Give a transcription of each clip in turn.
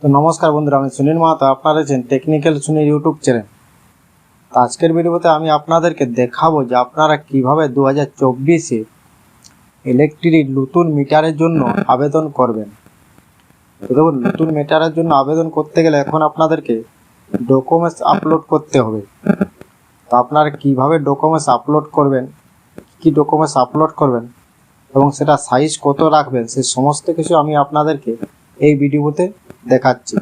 তো নমস্কার বন্ধুরা, আমি সুনীল মাহাতো। আপনারা আছেন টেকনিক্যাল সুনীল ইউটিউব চ্যানেল। তো আজকের ভিডিওতে আমি আপনাদেরকে দেখাবো যে আপনারা কিভাবে 2024-এ ইলেকট্রিক নতুন মিটারের জন্য আবেদন করবেন। তো দেখুন, নতুন মিটারের জন্য আবেদন করতে গেলে এখন আপনাদেরকে ডকুমেন্টস আপলোড করতে হবে। তো আপনারা কিভাবে ডকুমেন্টস আপলোড করবেন, কি ডকুমেন্টস আপলোড করবেন এবং সেটা সাইজ কত রাখবেন, সেই সমস্ত কিছু আমি আপনাদেরকে এই ভিডিওতে দেখাচ্ছি।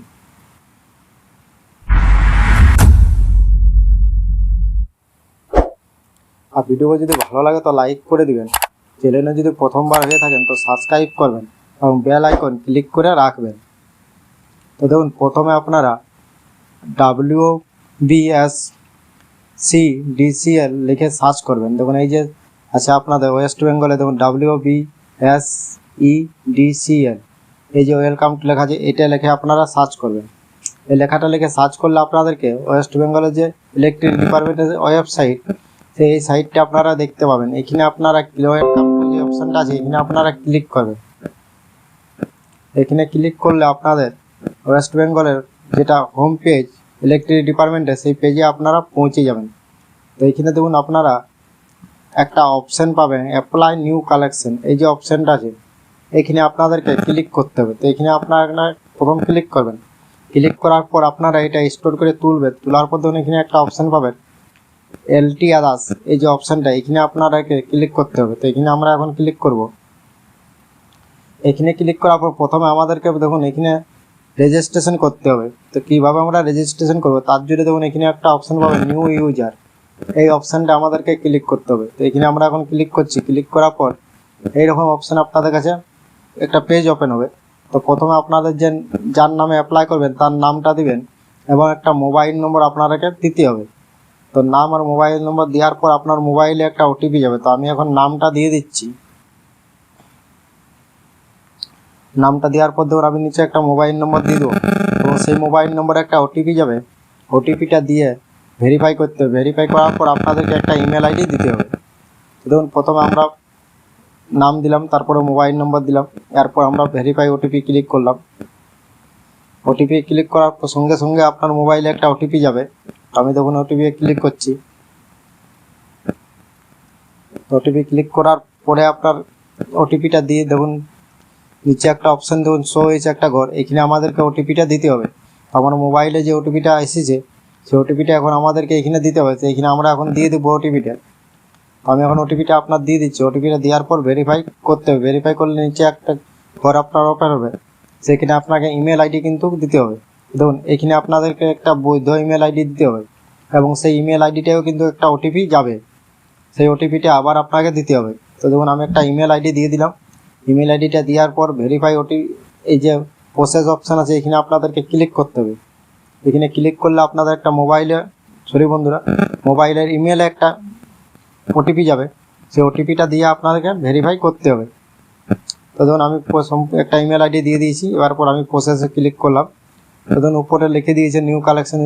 আর ভিডিও যদি ভালো লাগে তো লাইক করে দিবেন। চ্যানেলে যদি প্রথমবার হয়ে থাকেন তো সাবস্ক্রাইব করবেন এবং বেল আইকন ক্লিক করে রাখবেন। তো দেখুন, প্রথমে আপনারা WBSCDCL লিখে সার্চ করবেন। দেখুন, এই যে আছে আপনাদের ওয়েস্ট বেঙ্গলে, দেখুন WBSCDCL, এই যে ওয়েলকাম লেখা আছে, এটা লিখে আপনারা সার্চ করবেন। এই লেখাটা লিখে সার্চ করলে আপনাদেরকে ওয়েস্ট বেঙ্গলের যে ইলেকট্রিক ডিপার্টমেন্টের ওয়েবসাইট, সেই সাইটটা আপনারা দেখতে পাবেন। এখানে আপনারা ওয়েলকাম টু যে অপশানটা আছে, এখানে আপনারা ক্লিক করবেন। এখানে ক্লিক করলে আপনাদের ওয়েস্ট বেঙ্গলের যেটা হোম পেজ ইলেকট্রিক ডিপার্টমেন্টের, সেই পেজে আপনারা পৌঁছে যাবেন। তো এখানে দেখুন, আপনারা একটা অপশান পাবেন, অ্যাপ্লাই নিউ কালেকশন। এই যে অপশানটা আছে, এখানে আপনাদেরকে ক্লিক করতে হবে। তো এখানে আপনারা প্রথম ক্লিক করবেন। ক্লিক করার পর আপনারা এটা স্টোর করে তুলবেন। তোলার পর দেখুন, এখানে একটা অপশান পাবেন এলটি আদার্স, এই যে অপশানটা, এখানে আপনাদেরকে ক্লিক করতে হবে। তো এখানে আমরা এখন ক্লিক করব। এখানে ক্লিক করার পর প্রথমে আমাদেরকে দেখুন এখানে রেজিস্ট্রেশন করতে হবে। তো কীভাবে আমরা রেজিস্ট্রেশন করব, তার জন্য দেখুন এখানে একটা অপশান পাবেন নিউ ইউজার, এই অপশানটা আমাদেরকে ক্লিক করতে হবে। তো এখানে আমরা এখন ক্লিক করছি। ক্লিক করার পর এইরকম অপশান আপনাদের কাছে একটা পেজ ওপেন হবে। তো প্রথমে আপনাদের যার নামে অ্যাপ্লাই করবেন তার নামটা দিবেন এবং একটা মোবাইল নম্বর আপনাদেরকে দিতে হবে। তো নাম আর মোবাইল নম্বর দেওয়ার পর আপনার মোবাইলে একটা ওটিপি যাবে। তো আমি এখন নামটা দিয়ে দিচ্ছি। নামটা দেওয়ার পর ধর আমি নিচে একটা মোবাইল নম্বর দিয়ে দেবো এবং সেই মোবাইল নম্বরে একটা ওটিপি যাবে। ওটিপিটা দিয়ে ভেরিফাই করতে হবে। ভেরিফাই করার পর আপনাদেরকে একটা ইমেল আইডি দিতে হবে। দেখুন, প্রথমে আমরা নাম দিলাম, তারপরে মোবাইল নম্বর দিলাম, এরপর আমরা ভেরিফাই ওটিপি ক্লিক করলাম। ওটিপি ক্লিক করার পর সঙ্গে সঙ্গে আপনার মোবাইলে একটা ওটিপি যাবে। আমি দেখুন ওটিপি ক্লিক করছি। ওটিপি ক্লিক করার পরে আপনার ওটিপিটা দিয়ে দেখুন নিচে একটা অপশান দেখুন শো হয়েছে একটা ঘর, এখানে আমাদেরকে ওটিপিটা দিতে হবে। আমার মোবাইলে যে ওটিপিটা এসেছে সেই ওটিপিটা এখন আমাদেরকে এখানে দিতে হবে। তো এখানে আমরা এখন দিয়ে দেবো ওটিপিটা। আমি এখন ওটিপিটা আপনার দিয়ে দিচ্ছি। ওটিপিটা দেওয়ার পর ভেরিফাই করতে হবে। ভেরিফাই করলে নিচে একটা ঘর আপনার ওপেন হবে, সেখানে আপনাকে ইমেল আইডি কিন্তু দিতে হবে। দেখুন, এখানে আপনাদেরকে একটা বৈধ ইমেল আইডি দিতে হবে এবং সেই ইমেল আইডিটাও কিন্তু একটা ওটিপি যাবে, সেই ওটিপিটা আবার আপনাকে দিতে হবে। তো দেখুন, আমি একটা ইমেল আইডি দিয়ে দিলাম। ইমেল আইডিটা দেওয়ার পর ভেরিফাই ওটিপি, এই যে প্রসেস অপশান আছে, এখানে আপনাদেরকে ক্লিক করতে হবে। এখানে ক্লিক করলে আপনাদের একটা মোবাইলের ইমেলে একটা ওটিপি যাবে, সেই ওটিপিটা দিয়ে আপনাদেরকে ভেরিফাই করতে হবে। তো ধরুন আমি একটা ইমেল আইডি দিয়ে দিয়েছি। এবার পর আমি প্রসেসে ক্লিক করলাম। তো ধরুন উপরে লিখে দিয়েছে new collection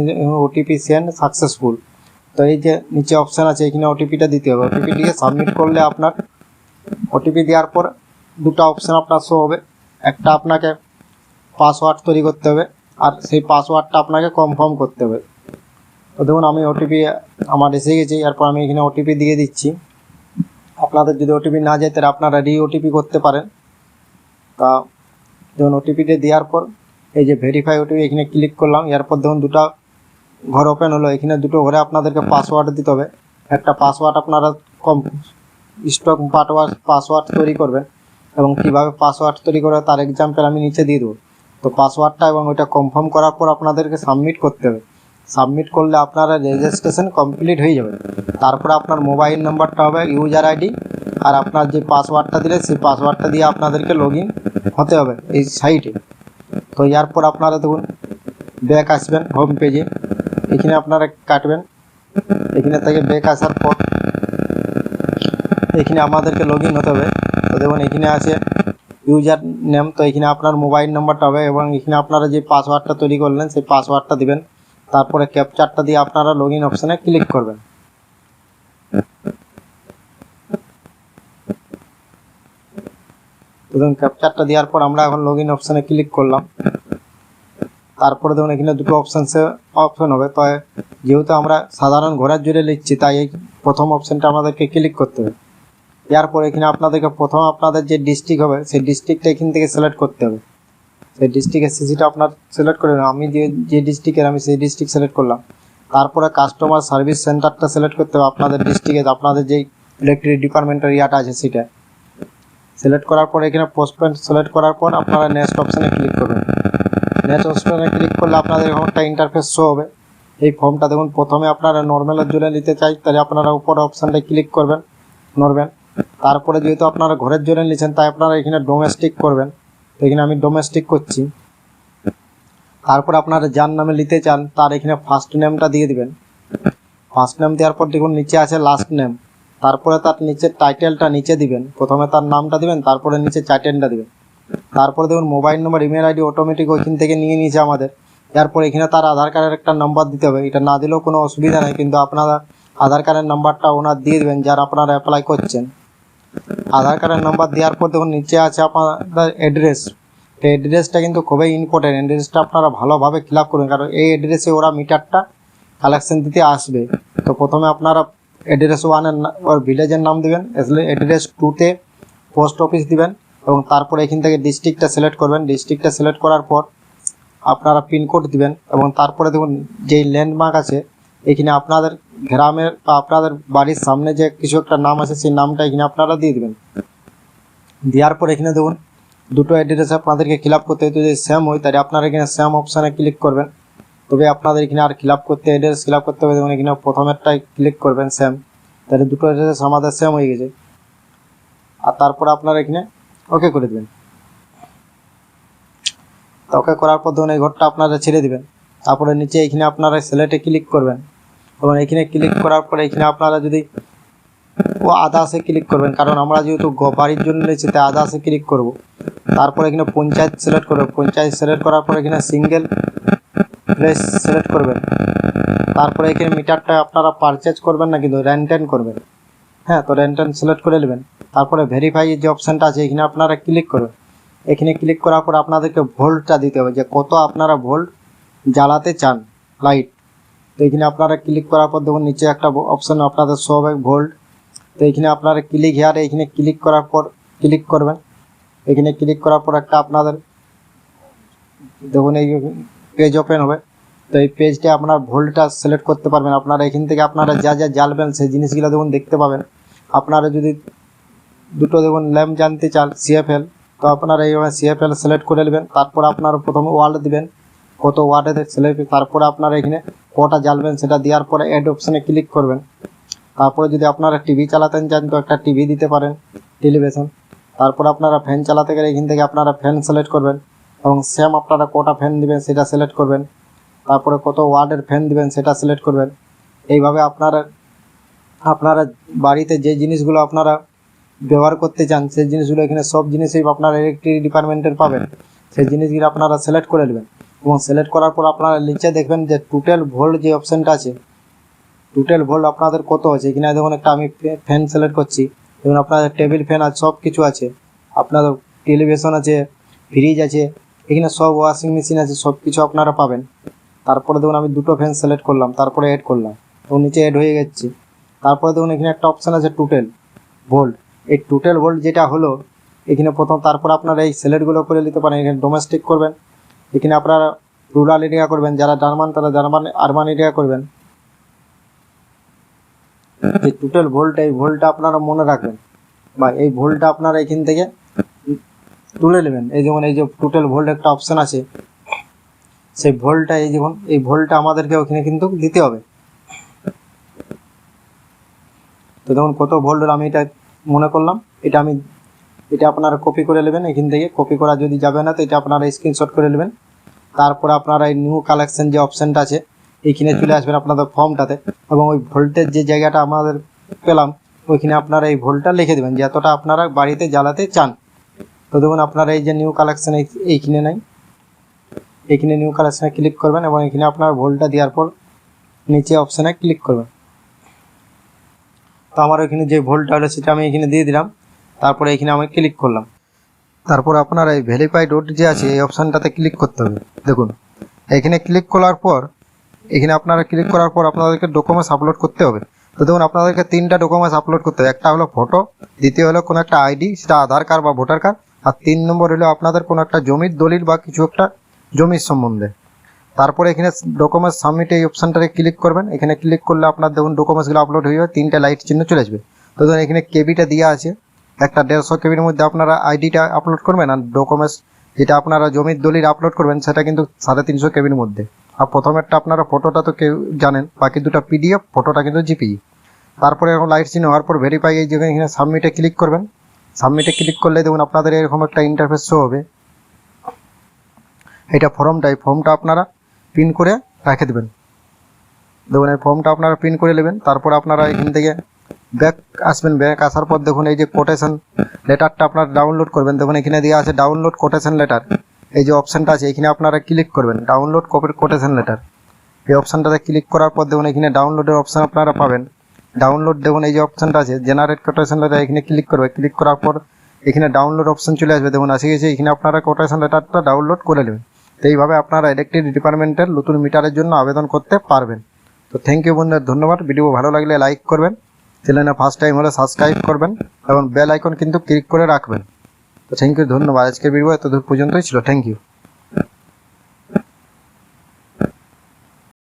OTP send successful. তো এই যে নিচে অপশান আছে, এখানে ওটিপিটা দিতে হবে। ওটিপি দিয়ে সাবমিট করলে আপনার ওটিপি দেওয়ার পর দুটো অপশান আপনার শো হবে। একটা আপনাকে পাসওয়ার্ড তৈরি করতে হবে আর সেই পাসওয়ার্ডটা আপনাকে কনফার্ম করতে হবে। তো দেখুন আমি ওটিপি আমার এসে গেছে। এরপর আমি এখানে ওটিপি দিয়ে দিচ্ছি। আপনাদের যদি ওটিপি না যায় তাহলে আপনারা ওটিপি করতে পারেন। তা দেখুন ওটিপিটা দেওয়ার পর এই যে ভেরিফাই ওটিপি, এখানে ক্লিক করলাম। এরপর দেখুন দুটো ঘর ওপেন হলো। এখানে দুটো ঘরে আপনাদেরকে পাসওয়ার্ড দিতে হবে। একটা পাসওয়ার্ড আপনারা স্টক পাসওয়ার্ড তৈরি করবেন এবং কীভাবে পাসওয়ার্ড তৈরি করবে তার এক্সাম্পল আমি নিচে দিয়ে দেবো। তো পাসওয়ার্ডটা এবং ওইটা কনফার্ম করার পর আপনাদেরকে সাবমিট করতে হবে। সাবমিট করলে আপনারা রেজিস্ট্রেশন কমপ্লিট হয়ে যাবে। তারপরে আপনার মোবাইল নাম্বারটা হবে ইউজার আইডি আর আপনার যে পাসওয়ার্ডটা দিলে সেই পাসওয়ার্ডটা দিয়ে আপনাদেরকে লগ ইন হতে হবে এই সাইটে। তো এরপর আপনারা দেখুন ব্যাক আসবেন হোম পেজে, এখানে আপনারা কাটবেন। এখানে থেকে ব্যাক আসার পর এখানে আমাদেরকে লগ ইন হতে হবে। তো দেখুন এখানে আছে ইউজার নেম, তো এখানে আপনার মোবাইল নাম্বারটা হবে এবং এখানে আপনারা যে পাসওয়ার্ডটা তৈরি করলেন সেই পাসওয়ার্ডটা দিবেন। তারপরে ক্যাপচারটা দিয়ে আপনারা লগ ইন অপশানে ক্লিক করবেন। তো দেখুন ক্যাপচারটা দেওয়ার পর আমরা এখন লগ ইন অপশানে ক্লিক করলাম। তারপরে দেখুন এখানে দুটো অপশন হবে। তো যেহেতু আমরা সাধারণ ঘরের জন্য লিখছি, তাই এই প্রথম অপশনটা আমাদেরকে ক্লিক করতে হবে। এরপর এখানে আপনাদেরকে প্রথম আপনাদের যে ডিস্ট্রিক্ট হবে সেই ডিস্ট্রিক্টটা এখান থেকে সিলেক্ট করতে হবে। সেই ডিস্ট্রিক্টের সিসিটা আপনার সিলেক্ট করে আমি যে ডিস্ট্রিক্টের আমি সেই ডিস্ট্রিক্ট সিলেক্ট করলাম। তারপরে কাস্টমার সার্ভিস সেন্টারটা সিলেক্ট করতে হবে আপনাদের ডিস্ট্রিক্টে, আপনাদের যেই ইলেকট্রিক ডিপার্টমেন্টের ইয়াটা আছে সেটা সিলেক্ট করার পর এখানে পোস্টপেড সিলেক্ট করার পর আপনারা নেক্সট অপশানে ক্লিক করবেন। নেক্সট অপশানে ক্লিক করলে আপনাদের এরকম একটা ইন্টারফেস শো হবে। এই ফর্মটা দেখুন প্রথমে আপনারা নর্মালের জন্য নিতে চাই, তাহলে আপনারা উপরে অপশানটা ক্লিক করবেন নড়বেন। তারপরে যেহেতু আপনারা ঘরের জন্য নিচ্ছেন তাই আপনারা এখানে ডোমেস্টিক করবেন। তো এখানে আমি ডোমেস্টিক করছি। তারপর আপনারা যার নামে নিতে চান তার এখানে ফার্স্ট নেমটা দিয়ে দিবেন। ফার্স্ট নেম দেওয়ার পর দেখুন নিচে আছে লাস্ট নেম, তারপরে তার নিচে টাইটেলটা নিচে দিবেন। প্রথমে তার নামটা দিবেন, তারপরে নিচে টাইটেলটা দিবেন। তারপরে দেখুন mobile number email ID automatic ওইখান থেকে নিয়ে নিয়েছে আমাদের। এরপর এখানে তার আধার কার্ডের একটা নাম্বার দিতে হবে। এটা না দিলেও কোনো অসুবিধা নেই, কিন্তু আপনারা আধার কার্ডের নাম্বারটা ওনার দিয়ে দেবেন যারা আপনারা অ্যাপ্লাই করছেন। আধার কার্ডের নাম্বার দেওয়ার পর দেখুন নিচে আছে আপনাদের অ্যাড্রেস। এই অ্যাড্রেসটা কিন্তু খুবই ইম্পর্টেন্ট, অ্যাড্রেসটা আপনারা ভালোভাবে ফিল আপ করবেন, কারণ এই অ্যাড্রেসে ওরা মিটারটা কালেকশন দিতে আসবে। তো প্রথমে আপনারা অ্যাড্রেস 1-এর ওর ভিলেজের নাম দেবেন, অ্যাড্রেস 2-তে পোস্ট অফিস দিবেন এবং তারপরে এখান থেকে ডিস্ট্রিক্টটা সিলেক্ট করবেন। ডিস্ট্রিক্টটা সিলেক্ট করার পর আপনারা পিনকোড দিবেন এবং তারপরে দেখুন যেই ল্যান্ডমার্ক আছে এখানে আপনাদের গ্রামের বা আপনাদের বাড়ির সামনে যে কিছু একটা নাম আছে সেই নামটা এখানে আপনারা দিয়ে দেবেন। দেওয়ার পর এখানে দেখুন দুটো অ্যাড্রেস আপনাদেরকে ফিল আপ করতে হয়। যদি সেম হয় তাহলে আপনারা এখানে সেম অপশানে ক্লিক করবেন, তবে আপনাদের এখানে আর ফিল আপ করতে অ্যাড্রেস ফিল আপ করতে হবে। যেমন এখানে প্রথমেরটাই ক্লিক করবেন সেম, তাহলে দুটো অ্যাড্রেস আমাদের সেম হয়ে গেছে। আর তারপর আপনারা এখানে ওকে করে দেবেন। তো ওকে করার পর ধরুন এই ঘরটা আপনারা ছেড়ে দেবেন। তারপরে নিচে এখানে আপনারা সিলেক্টে ক্লিক করবেন এবং এখানে ক্লিক করার পরে এখানে আপনারা যদি আদার্সে ক্লিক করবেন, কারণ আমরা যেহেতু বাড়ির জন্য নিয়েছি তাই আদার্সে ক্লিক করব। তারপরে এখানে পঞ্চায়েত সিলেক্ট করবে। পঞ্চায়েত সিলেক্ট করার পর এখানে সিঙ্গেল প্লেস সিলেক্ট করবেন। তারপরে এখানে মিটারটা আপনারা পারচেজ করবেন না, কিন্তু রেন্টেন করবেন। হ্যাঁ, তো রেন্টেন সিলেক্ট করে নেবেন। তারপরে ভেরিফাই যে অপশানটা আছে এখানে আপনারা ক্লিক করবেন। এখানে ক্লিক করার পর আপনাদেরকে ভোল্টটা দিতে হবে, যে কত আপনারা ভোল্ট জ্বালাতে চান লাইট। তো এখানে আপনারা ক্লিক করার পর দেখুন নিচে একটা অপশান আপনাদের শো হবে ভোল্ট। তো এখানে আপনারা ক্লিক হেয়ারে এখানে ক্লিক করার পর ক্লিক করবেন। এখানে ক্লিক করার পর একটা আপনাদের দেখুন এই পেজ ওপেন হবে। তো এই পেজটা আপনার ভোল্টটা সিলেক্ট করতে পারবেন। আপনারা এখান থেকে আপনারা যা যা জ্বালবেন সেই জিনিসগুলো দেখুন দেখতে পাবেন। আপনারা যদি দুটো দেখুন ল্যাম্প জানতে চান CFL, তো আপনারা এইভাবে CFL সিলেক্ট করে নেবেন। তারপর আপনারা প্রথমে ওয়ার্ড দিবেন, কত ওয়ার্ডে সিলেক্ট। তারপরে আপনারা এখানে কটা জ্বালবেন সেটা দেওয়ার পরে অ্যাড অপশানে ক্লিক করবেন। তারপরে যদি আপনারা টিভি চালাতেন চান তো একটা টিভি দিতে পারেন, টেলিভিশন। তারপর আপনারা ফ্যান চালাতে গেলে এখান থেকে আপনারা ফ্যান সিলেক্ট করবেন এবং সেম আপনারা কটা ফ্যান দিবেন সেটা সিলেক্ট করবেন। তারপরে কত ওয়ার্ডের ফ্যান দিবেন সেটা সিলেক্ট করবেন। এইভাবে আপনারা বাড়িতে যে জিনিসগুলো আপনারা ব্যবহার করতে চান সেই জিনিসগুলো এখানে সব জিনিসই আপনারা ইলেকট্রিক ডিপার্টমেন্টের পাবেন। সেই জিনিসগুলো আপনারা সিলেক্ট করে নেবেন এবং সিলেক্ট করার পর আপনারা নিচে দেখবেন যে টোটাল ভোল্ট যে অপশানটা আছে, টোটাল ভোল্ট আপনাদের কত আছে। এখানে দেখুন একটা আমি ফ্যান সিলেক্ট করছি, দেখুন আপনাদের টেবিল ফ্যান আছে, সব কিছু আছে, আপনাদের টেলিভিশন আছে, ফ্রিজ আছে, এখানে সব ওয়াশিং মেশিন আছে, সব কিছু আপনারা পাবেন। তারপরে দেখুন আমি দুটো ফ্যান সিলেক্ট করলাম, তারপরে অ্যাড করলাম এবং নিচে অ্যাড হয়ে গেছে। তারপরে দেখুন এখানে একটা অপশান আছে টোটাল ভোল্ট। এই টোটাল ভোল্ট যেটা হলো এখানে প্রথম, তারপর আপনারা এই সিলেক্টগুলো করে নিতে পারেন। এখানে ডোমেস্টিক করবেন, এখানে আপনারা রুরাল এরিয়া করবেন, যারা জার্মান তারা জার্মান, আরবান এরিয়া করবেন। এই টোটাল ভোল্ট, এই ভোল্টটা আপনারা মনে রাখবেন বা এই ভোল্টটা আপনারা এখান থেকে তুলে নেবেন। এই যেমন এই যে টোটাল ভোল্ট একটা অপশান আছে, সেই ভোল্টটা এই যেমন এই ভোল্টটা আমাদেরকে ওখানে কিন্তু দিতে হবে। তো দেখুন কত ভোল্ট আমি এটা মনে করলাম, এটা আপনারা কপি করে নেবেন। এখান থেকে কপি করা যদি যাবে না তো এটা আপনারা স্ক্রিনশট করে নেবেন। তারপর আপনারা এই নিউ কালেকশন যে অপশানটা আছে এইখানে চলে আসবেন আপনাদের ফর্মটাতে এবং ওই ভোল্টের যে জায়গাটা আমাদের পেলাম ওইখানে আপনারা এই ভোল্টটা লিখে দেবেন যে এতটা আপনারা বাড়িতে জ্বালাতে চান। তো দেখুন আপনারা এই যে নিউ কালেকশন এইখানে নাই, এইখানে নিউ কালেকশনে ক্লিক করবেন এবং এখানে আপনার ভোল্টটা দেওয়ার পর নিচে অপশানে ক্লিক করবেন। তো আমার এখানে যে ভোল্টটা হলো সেটা আমি এখানে দিয়ে দিলাম। তারপরে এখানে আমি ক্লিক করলাম। তারপর আপনারা এই ভেরিফাইড ওড যে আছে এই অপশানটাতে ক্লিক করতে হবে। দেখুন এখানে ক্লিক করার পর আপনাদেরকে ডকুমেন্টস আপলোড করতে হবে। তো দেখুন আপনাদেরকে 3টা ডকুমেন্টস আপলোড করতে হবে। একটা হলো ফটো, দ্বিতীয় হলো কোনো একটা আইডি, সেটা আধার কার্ড বা ভোটার কার্ড, আর 3 নম্বর হলো আপনাদের কোনো একটা জমির দলিল বা কিছু একটা জমির সম্বন্ধে। তারপরে এখানে ডকুমেন্টস সাবমিট এই অপশানটাতে ক্লিক করবেন। এখানে ক্লিক করলে আপনার দেখুন ডকুমেন্টসগুলো আপলোড হয়ে যাবে, 3টে লাইট চিহ্ন চলে আসবে। তো ধরুন এখানে কেবিটা দেওয়া আছে, একটা 150 কেবির মধ্যে আপনারা আইডিটা আপলোড করবেন, আর ডকুমেন্টস যেটা আপনারা জমির দলিল আপলোড করবেন সেটা কিন্তু 350 কেবির মধ্যে। আর প্রথমেরটা আপনারা ফটোটা তো কেউ জানেন, বাকি দুটো পিডিএফ, ফটোটা কিন্তু জিপিই। তারপরে এরকম লাইট চিহ্ন হওয়ার পর ভেরিফাই এই জায়গায় এখানে সাবমিটে ক্লিক করবেন। সাবমিটে ক্লিক করলে দেখুন আপনাদের এরকম একটা ইন্টারফেস শো হবে। এটা ফর্মটা আপনারা প্রিন্ট করে রেখে দেবেন। দেখুন এই ফর্মটা আপনারা প্রিন্ট করে নেবেন। তারপর আপনারা এখান থেকে ব্যাক আসবেন। ব্যাক আসার পর দেখুন এই যে কোটেশন লেটারটা আপনারা ডাউনলোড করবেন। দেখুন এখানে দেওয়া আছে ডাউনলোড কোটেশন লেটার, এই যে অপশানটা আছে এখানে আপনারা ক্লিক করবেন, ডাউনলোড কোটেশন লেটার। এই অপশানটাতে ক্লিক করার পর দেখুন এখানে ডাউনলোডের অপশান আপনারা পাবেন। ডাউনলোড দেখুন এই যে অপশানটা আছে জেনারেট কোটেশন লেটার, এখানে ক্লিক করবে। ক্লিক করার পর এখানে ডাউনলোড অপশান চলে আসবে। দেখুন আসে গেছে, এখানে আপনারা কোটেশন লেটারটা ডাউনলোড করে নেবেন। তো এইভাবে আপনারা ইলেকট্রিক ডিপার্টমেন্টের নতুন মিটারের জন্য আবেদন করতে পারবেন। তো থ্যাংক ইউ বন্ধুরা, ধন্যবাদ। ভিডিও ভালো লাগলে লাইক করবেন, চ্যানেলে ফার্স্ট টাইম হলে সাবস্ক্রাইব করবেন এবং বেল আইকন কিন্তু ক্লিক করে রাখবেন। তো থ্যাংক ইউ, ধন্যবাদ। আজকের ভিডিও এত দূর পর্যন্তই ছিল। Thank you.